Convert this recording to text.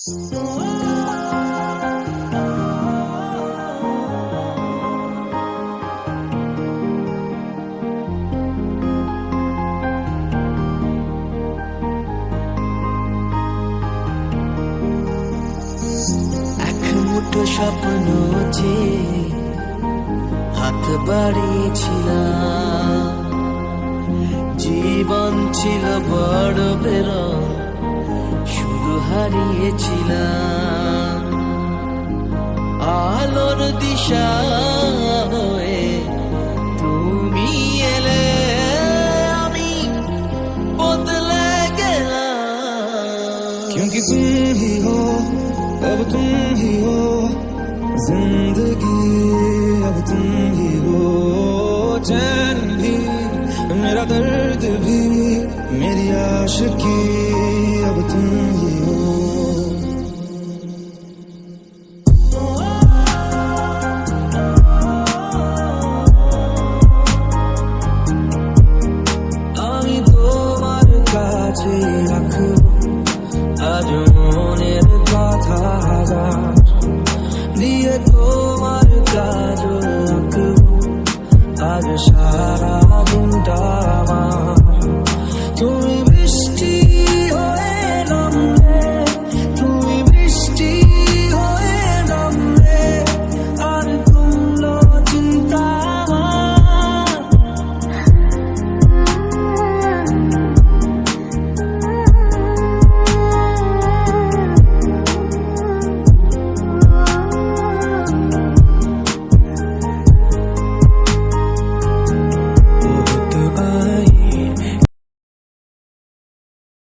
মুঠো স্বপ্ন যে হাত বাড়িয়েছিলাম, জীবন ছিল বড় বেরো, শুরু হারিয়েছিলাম। আলোর দিশা হয়ে তুমি এলে, আমি বদলে গেলাম। क्योंकि तुम ही हो, अब तुम ही हो जिंदगी, अब तुम ही हो चैन भी, मेरा दर्द भी, मेरी आशिकी।